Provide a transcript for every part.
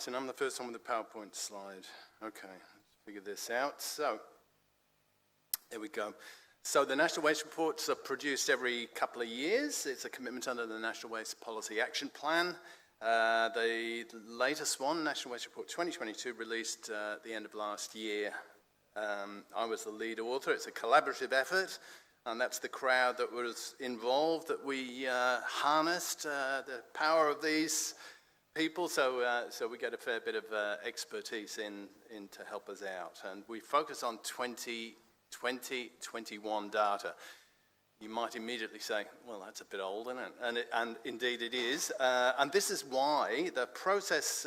Right, and I'm the first one with the PowerPoint slide. Okay, let's figure this out. So, there we go. So the National Waste Reports are produced every couple of years. It's a commitment under the National Waste Policy Action Plan. The latest one, National Waste Report 2022, released at the end of last year. I was the lead author. It's a collaborative effort, and that's the crowd that was involved, that we harnessed the power of these people, so we get a fair bit of expertise in to help us out. And we focus on 2021 data. You might immediately say, well, that's a bit old, isn't it? And indeed it is. And this is why the process,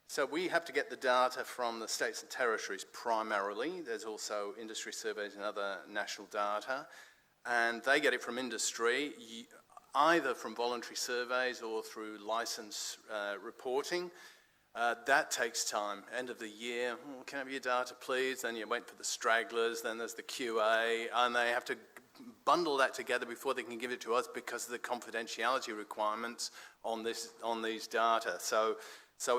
so we have to get the data from the states and territories primarily. There's also industry surveys and other national data. And they get it from industry, either from voluntary surveys or through license reporting. That takes time. End of the year, can I have your data please? Then you wait for the stragglers, then there's the QA, and they have to bundle that together before they can give it to us because of the confidentiality requirements on these data. So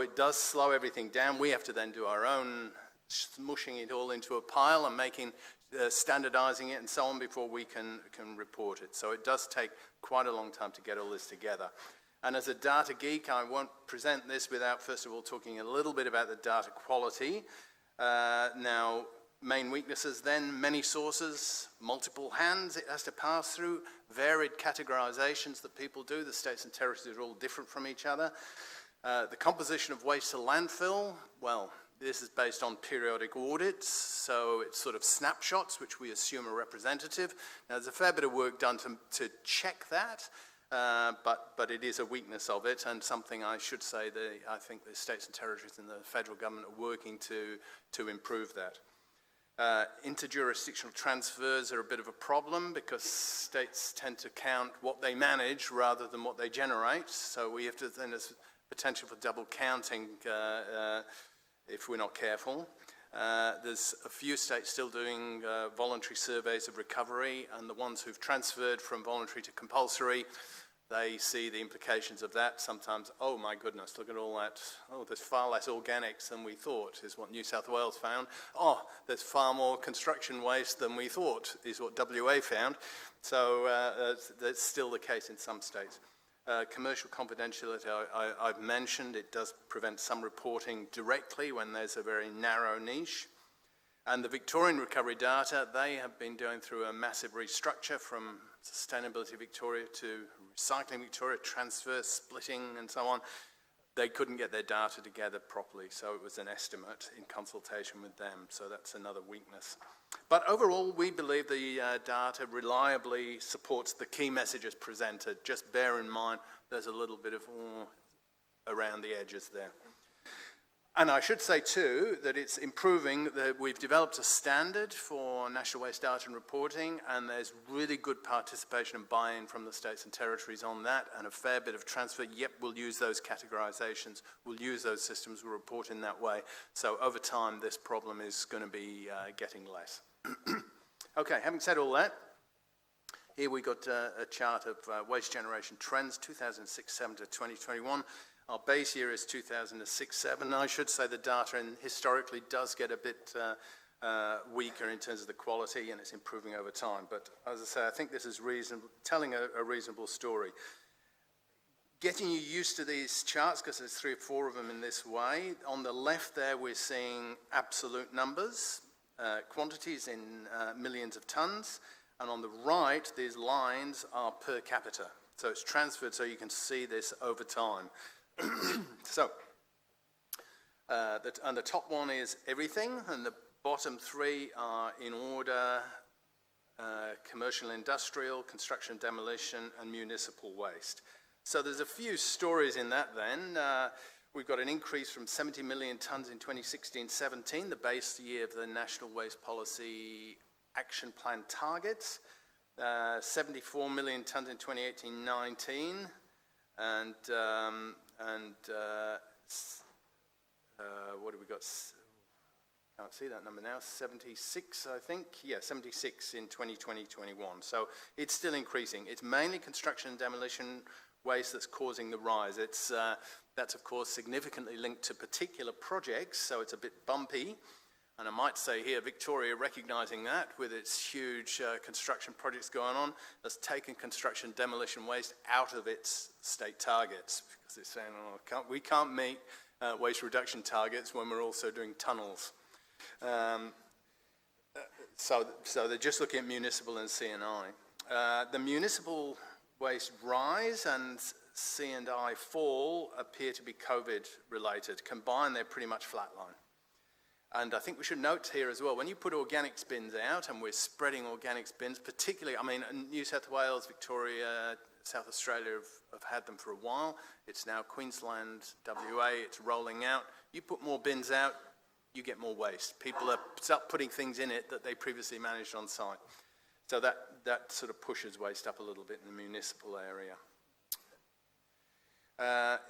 it does slow everything down. We have to then do our own smushing it all into a pile and standardizing it and so on before we can report it. So it does take quite a long time to get all this together. And as a data geek, I won't present this without first of all talking a little bit about the data quality. Now, main weaknesses then, many sources, multiple hands it has to pass through, varied categorizations that people do. The states and territories are all different from each other. The composition of waste to landfill, well, this is based on periodic audits, so it's sort of snapshots, which we assume are representative. Now, there's a fair bit of work done to check that, but it is a weakness of it, and something I should say that I think the states and territories and the federal government are working to improve that. Interjurisdictional transfers are a bit of a problem because states tend to count what they manage rather than what they generate, so we have to, then there's potential for double counting if we're not careful. There's a few states still doing voluntary surveys of recovery, and the ones who've transferred from voluntary to compulsory, they see the implications of that. Sometimes, oh my goodness, look at all that. Oh, there's far less organics than we thought, is what New South Wales found. Oh, there's far more construction waste than we thought, is what WA found. So that's still the case in some states. Commercial confidentiality, I've mentioned, it does prevent some reporting directly when there's a very narrow niche. And the Victorian recovery data, they have been going through a massive restructure from Sustainability Victoria to Recycling Victoria, transfer, splitting and so on. They couldn't get their data together properly, so it was an estimate in consultation with them, so that's another weakness. But overall, we believe the data reliably supports the key messages presented. Just bear in mind, there's a little bit of around the edges there. And I should say too, that it's improving, that we've developed a standard for national waste data and reporting, and there's really good participation and buy-in from the states and territories on that, and a fair bit of transfer. Yep, we'll use those categorizations, we'll use those systems, we'll report in that way. So over time, this problem is going to be getting less. Okay, having said all that, here we got a chart of waste generation trends, 2006-7 to 2021. Our base year is 2006-7. I should say the data historically does get a bit weaker in terms of the quality, and it's improving over time. But as I say, I think this is telling a reasonable story. Getting you used to these charts, because there's 3 or 4 of them in this way. On the left there, we're seeing absolute numbers, quantities in millions of tons. And on the right, these lines are per capita. So it's transferred so you can see this over time. So, and the top one is everything, and the bottom 3 are in order: commercial, industrial, construction, demolition, and municipal waste. So there's a few stories in that then. We've got an increase from 70 million tonnes in 2016-17, the base year of the National Waste Policy Action Plan targets, 74 million tonnes in 2018-19, and what have we got? Can't see that number now. 76, I think. Yeah, 76 in 2020-21. So it's still increasing. It's mainly construction and demolition waste that's causing the rise. It's That's, of course, significantly linked to particular projects, so it's a bit bumpy. And I might say here, Victoria, recognising that with its huge construction projects going on, has taken construction demolition waste out of its state targets, because they're saying, oh, we can't meet waste reduction targets when we're also doing tunnels. So they're just looking at municipal and C&I. The municipal waste rise and C&I fall appear to be COVID related. Combined, they're pretty much flatline. And I think we should note here as well, when you put organics bins out, and we're spreading organics bins, particularly, I mean, New South Wales, Victoria, South Australia have had them for a while. It's now Queensland, WA, it's rolling out. You put more bins out, you get more waste. People are start putting things in it that they previously managed on site. So that sort of pushes waste up a little bit in the municipal area.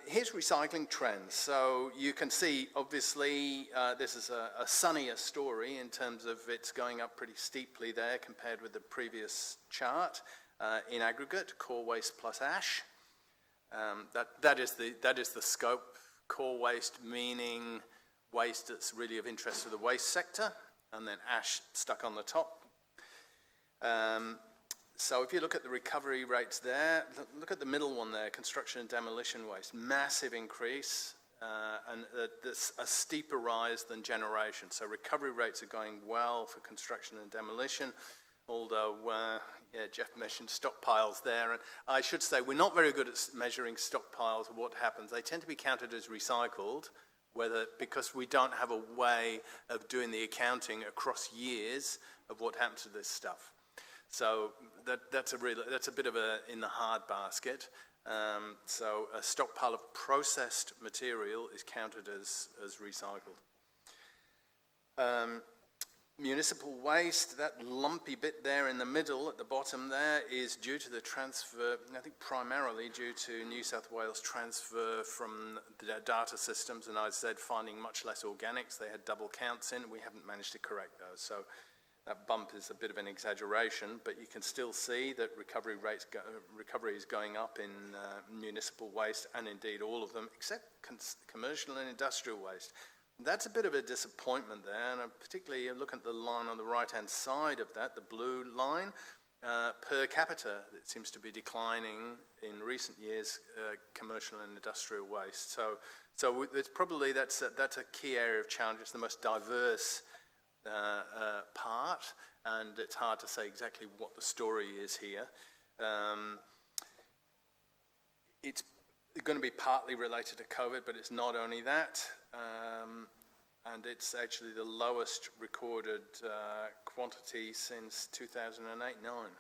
Here's recycling trends. So you can see, obviously, this is a sunnier story in terms of it's going up pretty steeply there compared with the previous chart. In aggregate, core waste plus ash. That is the scope. Core waste meaning waste that's really of interest to the waste sector, and then ash stuck on the top. So if you look at the recovery rates there, look at the middle one there, construction and demolition waste, massive increase, and a steeper rise than generation. So recovery rates are going well for construction and demolition, although, Jeff mentioned stockpiles there. And I should say, we're not very good at measuring stockpiles of what happens. They tend to be counted as recycled, because we don't have a way of doing the accounting across years of what happens to this stuff. So that's a bit of a in the hard basket. So a stockpile of processed material is counted as recycled. Municipal waste, that lumpy bit there in the middle at the bottom there, is due to the transfer, I think primarily due to New South Wales transfer from the data systems, and I said finding much less organics. They had double counts in. We haven't managed to correct those. So that bump is a bit of an exaggeration, but you can still see that recovery is going up in municipal waste, and indeed all of them, except commercial and industrial waste. That's a bit of a disappointment there, and particularly looking at the line on the right-hand side of that, the blue line, per capita, it seems to be declining in recent years, commercial and industrial waste. So it's probably that's a key area of challenge. It's the most diverse part, and it's hard to say exactly what the story is here. It's going to be partly related to COVID, but it's not only that. And it's actually the lowest recorded quantity since 2008-9.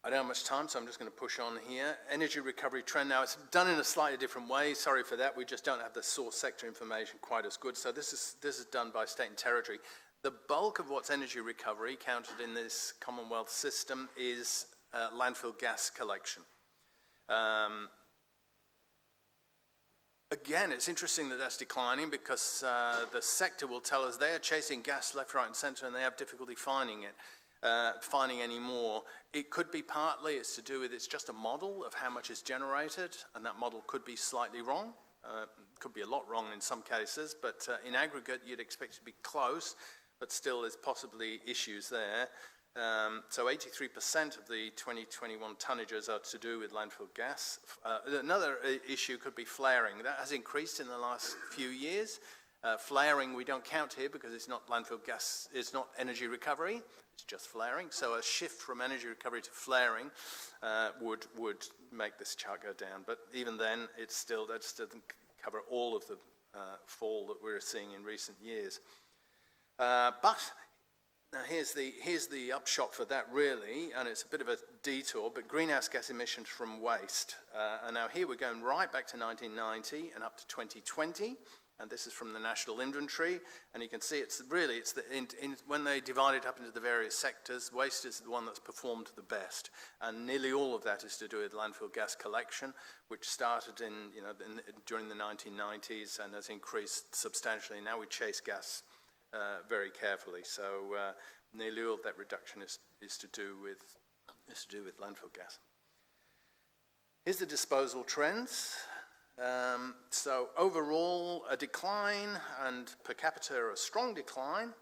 I don't have much time, so I'm just going to push on here. Energy recovery trend. Now, it's done in a slightly different way. Sorry for that. We just don't have the source sector information quite as good. So this is done by state and territory. The bulk of what's energy recovery counted in this Commonwealth system is landfill gas collection. Again, it's interesting that that's declining, because the sector will tell us they are chasing gas left, right and centre, and they have difficulty finding any more. It could be partly it's to do with it's just a model of how much is generated, and that model could be slightly wrong. Could be a lot wrong in some cases, but in aggregate you'd expect it to be close, but still there's possibly issues there. So 83% of the 2021 tonnages are to do with landfill gas. Another issue could be flaring. That has increased in the last few years. Flaring we don't count here because it's not landfill gas, it's not energy recovery, it's just flaring. So a shift from energy recovery to flaring would make this chart go down. But even then, that still doesn't cover all of the fall that we're seeing in recent years. But now here's the upshot for that really, and it's a bit of a detour, but greenhouse gas emissions from waste. And now here we're going right back to 1990 and up to 2020, and this is from the national inventory, and you can see when they divide it up into the various sectors, waste is the one that's performed the best, and nearly all of that is to do with landfill gas collection, which started during the 1990s and has increased substantially. Now we chase gas very carefully, so nearly all of that reduction is to do with landfill gas. Here's the disposal trends. So overall, a decline, and per capita, a strong decline.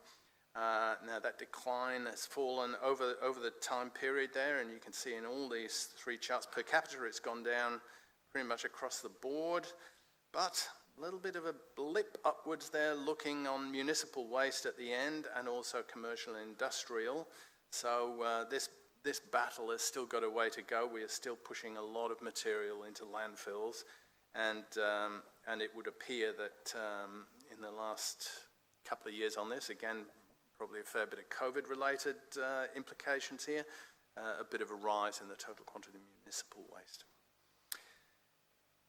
Now that decline has fallen over the time period there, and you can see in all these three charts, per capita it's gone down pretty much across the board, but a little bit of a blip upwards there looking on municipal waste at the end, and also commercial and industrial. So this battle has still got a way to go. We are still pushing a lot of material into landfills, and it would appear that in the last couple of years on this, again, probably a fair bit of COVID-related implications here, a bit of a rise in the total quantity of municipal waste.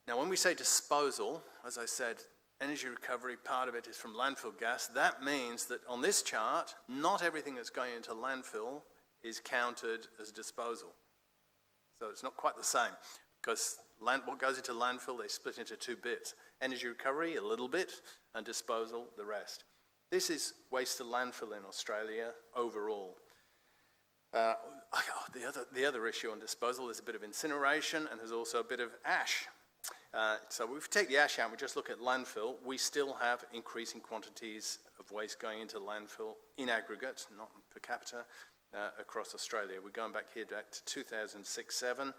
Now, when we say disposal, as I said, energy recovery, part of it is from landfill gas. That means that on this chart, not everything that's going into landfill is counted as disposal. So it's not quite the same, because what goes into landfill, they split into two bits. Energy recovery, a little bit, and disposal, the rest. This is waste to landfill in Australia overall. The other issue on disposal is a bit of incineration, and there's also a bit of ash. So if we take the ash out and we just look at landfill, we still have increasing quantities of waste going into landfill in aggregate, not per capita, across Australia. We're going back here to 2006-07.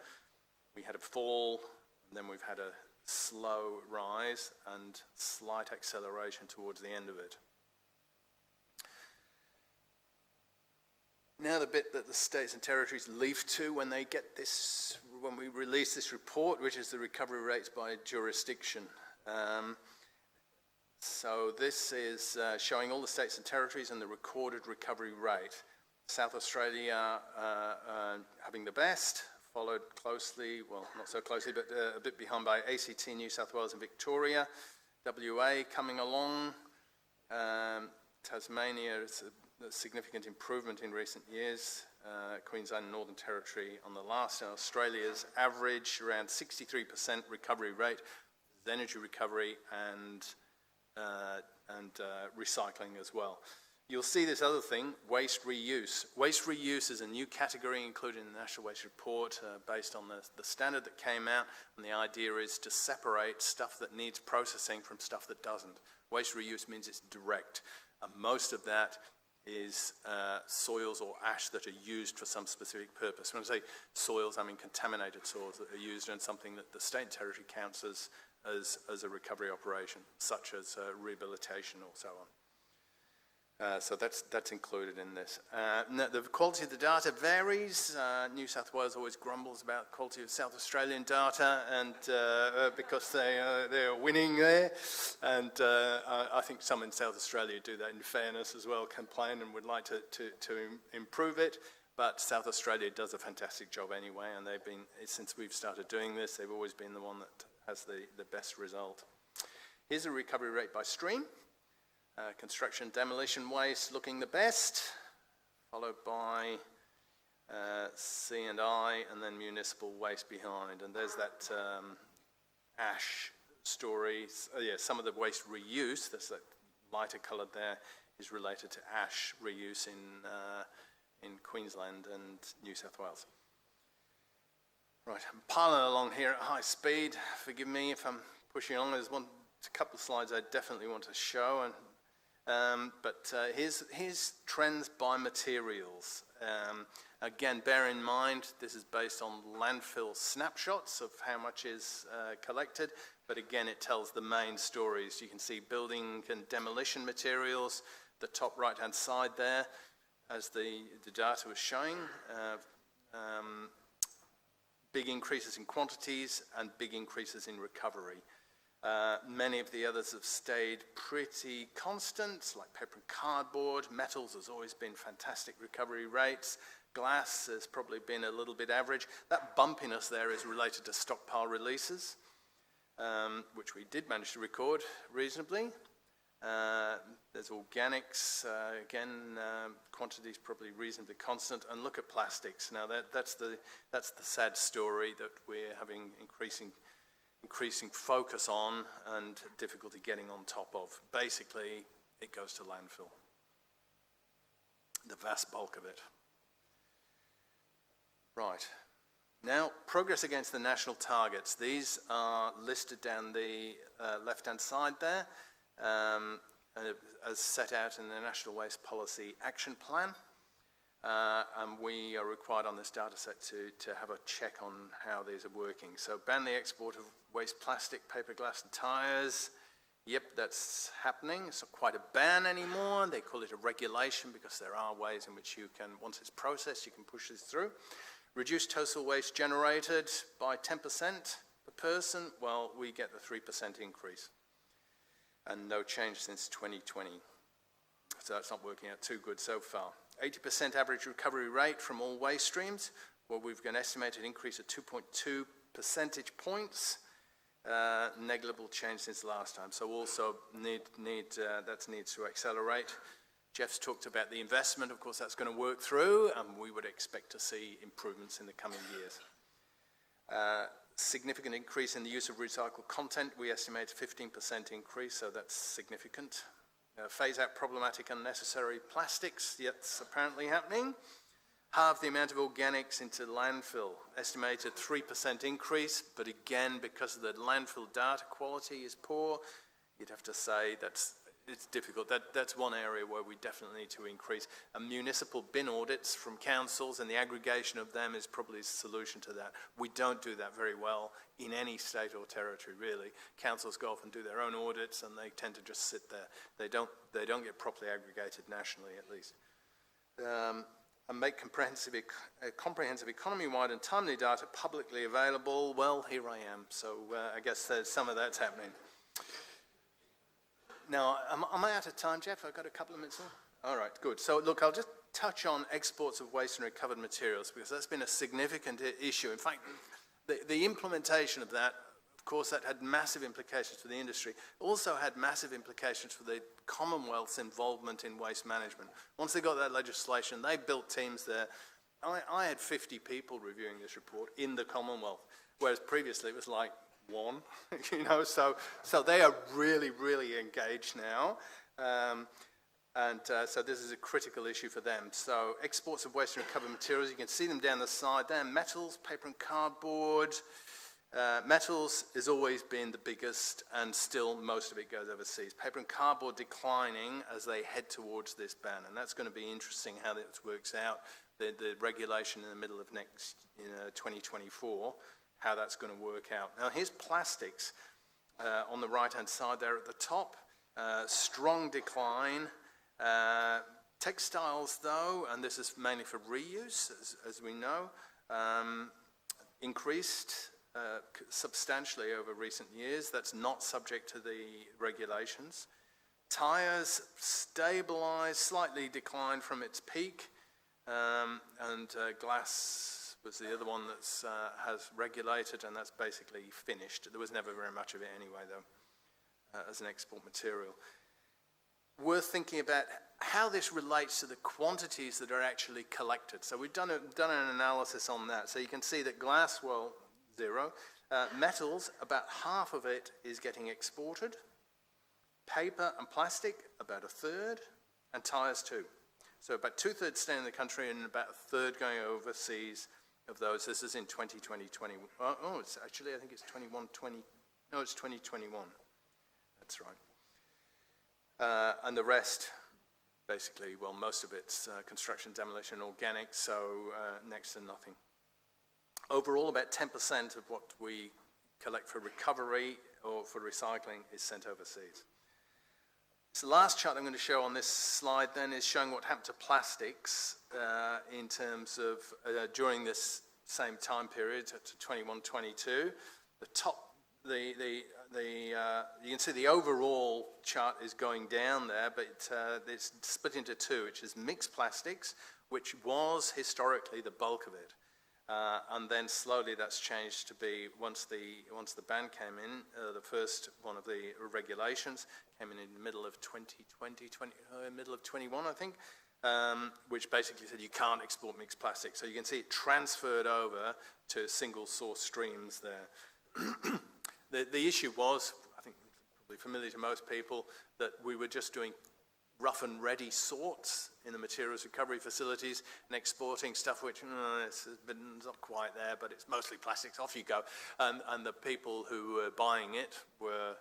We had a fall, and then we've had a slow rise and slight acceleration towards the end of it. Now the bit that the states and territories leave to when they get this, when we release this report, which is the recovery rates by jurisdiction. So this is showing all the states and territories and the recorded recovery rate. South Australia having the best, followed closely, well, not so closely, but a bit behind by ACT, New South Wales and Victoria. WA coming along. Tasmania is a significant improvement in recent years. Queensland and Northern Territory on the last. And Australia's average around 63% recovery rate, energy recovery and recycling as well. You'll see this other thing, waste reuse. Waste reuse is a new category included in the National Waste Report based on the standard that came out, and the idea is to separate stuff that needs processing from stuff that doesn't. Waste reuse means it's direct. Most of that is soils or ash that are used for some specific purpose. When I say soils, I mean contaminated soils that are used in something that the state and territory counts as a recovery operation, such as rehabilitation or so on. So that's included in this. The quality of the data varies. New South Wales always grumbles about the quality of South Australian data, and because they're winning there, and I think some in South Australia do that in fairness as well, complain and would like to improve it. But South Australia does a fantastic job anyway, and they've been, since we've started doing this, they've always been the one that has the best result. Here's a recovery rate by stream. Construction demolition waste looking the best, followed by C&I, and then municipal waste behind. And there's that ash story. Some of the waste reuse, that's that lighter coloured there, is related to ash reuse in Queensland and New South Wales. Right, I'm piling along here at high speed. Forgive me if I'm pushing on. There's a couple of slides I definitely want to show, but here's trends by materials. Again, bear in mind, this is based on landfill snapshots of how much is collected, but again, it tells the main stories. You can see building and demolition materials, the top right-hand side there, as the data was showing. Big increases in quantities and big increases in recovery. Many of the others have stayed pretty constant, like paper and cardboard. Metals has always been fantastic recovery rates. Glass has probably been a little bit average. That bumpiness there is related to stockpile releases, which we did manage to record reasonably. There's organics, again, quantities probably reasonably constant. And look at plastics. Now that's the sad story that we're having increasing focus on and difficulty getting on top of. Basically, it goes to landfill, the vast bulk of it. Right, Now, progress against the national targets. These are listed down the left-hand side there, as set out in the National Waste Policy Action Plan. And we are required on this data set to have a check on how these are working. So ban the export of waste plastic, paper, glass and tyres. Yep, that's happening. It's not quite a ban anymore. They call it a regulation because there are ways in which you can, once it's processed, you can push this through. Reduce total waste generated by 10% per person. Well, we get the 3% increase. And no change since 2020. So that's not working out too good so far. 80% average recovery rate from all waste streams. Well, we've got an estimated increase of 2.2 percentage points. Negligible change since last time. So also that needs to accelerate. Jeff's talked about the investment. Of course, that's going to work through, and we would expect to see improvements in the coming years. Significant increase in the use of recycled content. We estimate 15% increase, so that's significant. Phase out problematic unnecessary plastics. That's apparently happening. Halve the amount of organics into landfill. Estimated 3% increase, but again, because of the landfill data quality is poor, you'd have to say it's difficult. That's one area where we definitely need to increase. And municipal bin audits from councils and the aggregation of them is probably the solution to that. We don't do that very well in any state or territory, really. Councils go off and do their own audits, and they tend to just sit there. They don't get properly aggregated nationally, at least. And make comprehensive economy-wide and timely data publicly available. Well, here I am. So I guess some of that's happening. Now, am I out of time, Jeff? I've got a couple of minutes more. All right, good. So look, I'll just touch on exports of waste and recovered materials because that's been a significant issue. In fact, the implementation of that, of course, that had massive implications for the industry. Also had massive implications for the Commonwealth's involvement in waste management. Once they got that legislation, they built teams there. I had 50 people reviewing this report in the Commonwealth, whereas previously it was like one, so they are really, really engaged now. So this is a critical issue for them. So exports of waste and recovered materials, you can see them down the side there. Metals, paper and cardboard. Metals has always been the biggest, and still most of it goes overseas. Paper and cardboard declining as they head towards this ban, and that's going to be interesting how this works out. The regulation in the middle of next 2024, how that's going to work out. Now here's plastics on the right-hand side there at the top. Strong decline. Textiles, though, and this is mainly for reuse, as we know, increased substantially over recent years. That's not subject to the regulations. Tyres stabilised, slightly declined from its peak, and glass was the other one that has regulated, and that's basically finished. There was never very much of it anyway, though, as an export material. Worth thinking about how this relates to the quantities that are actually collected. So we've done an analysis on that. So you can see that glass, well, 0. Metals, about half of it is getting exported. Paper and plastic, about 1/3, and tyres too. So about 2/3 staying in the country and about 1/3 going overseas of those. This is in 2020. Oh, it's actually, I think it's 2021. That's right. And the rest, basically, well, most of it's construction, demolition, organic, so next to nothing. Overall, about 10% of what we collect for recovery or for recycling is sent overseas. So the last chart I'm going to show on this slide then is showing what happened to plastics in terms of during this same time period to 21-22. The top, you can see the overall chart is going down there, but it's split into two, which is mixed plastics, which was historically the bulk of it. And then slowly that's changed to be, once the ban came in, the first one of the regulations came in the middle of 2020, middle of 21, I think, which basically said you can't export mixed plastic. So you can see it transferred over to single source streams there. The issue was, I think probably familiar to most people, that we were just doing rough and ready sorts in the materials recovery facilities and exporting stuff which it's not quite there, but it's mostly plastics, off you go. And the people who were buying it were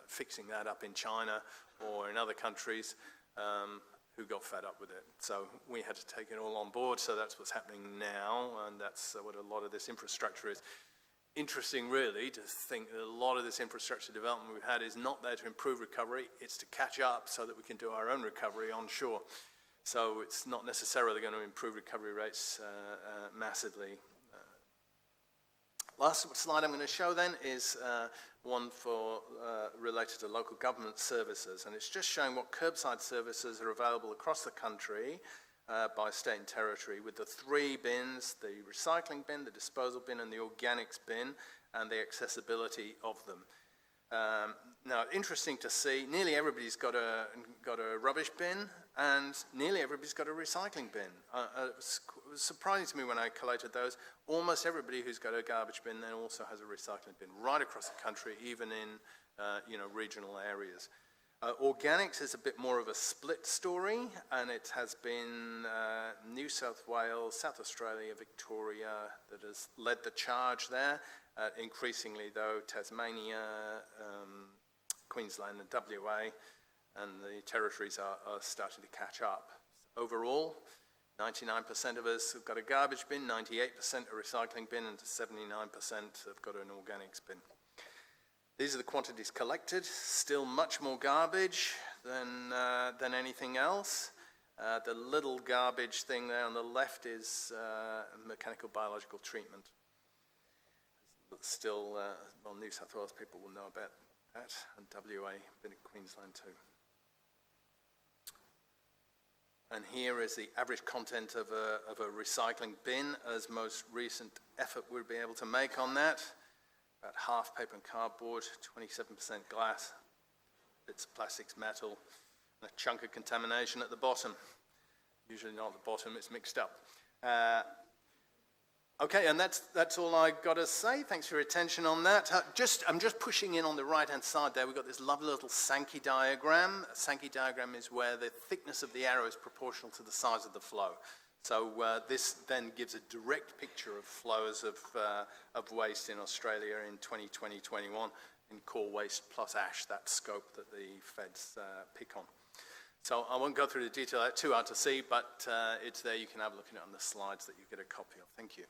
fixing that up in China or in other countries who got fed up with it. So we had to take it all on board, so that's what's happening now, and that's what a lot of this infrastructure is. Interesting, really, to think that a lot of this infrastructure development we've had is not there to improve recovery, it's to catch up so that we can do our own recovery onshore. So it's not necessarily going to improve recovery rates massively. Last slide I'm going to show then is one for related to local government services, and it's just showing what curbside services are available across the country by state and territory, with the 3 bins, the recycling bin, the disposal bin, and the organics bin, and the accessibility of them. Now, interesting to see, nearly everybody's got a rubbish bin, and nearly everybody's got a recycling bin. It was surprising to me when I collated those. Almost everybody who's got a garbage bin then also has a recycling bin right across the country, even in regional areas. Organics is a bit more of a split story, and it has been New South Wales, South Australia, Victoria that has led the charge there. Increasingly, though, Tasmania, Queensland and WA, and the territories are starting to catch up. Overall, 99% of us have got a garbage bin, 98% a recycling bin, and 79% have got an organics bin. These are the quantities collected. Still much more garbage than anything else. The little garbage thing there on the left is mechanical biological treatment. Still, New South Wales people will know about that, and WA, a bit in Queensland too. And here is the average content of a recycling bin as most recent effort we'll be able to make on that. About half paper and cardboard, 27% glass, bits of plastics, metal, and a chunk of contamination at the bottom. Usually not at the bottom, it's mixed up. Okay, and that's all I got to say. Thanks for your attention on that. I'm just pushing in on the right-hand side there. We've got this lovely little Sankey diagram. A Sankey diagram is where the thickness of the arrow is proportional to the size of the flow. So this then gives a direct picture of flows of waste in Australia in 2020-21 in core waste plus ash, that scope that the feds pick on. So I won't go through the detail, that's too hard to see, but it's there. You can have a look at it on the slides that you get a copy of. Thank you.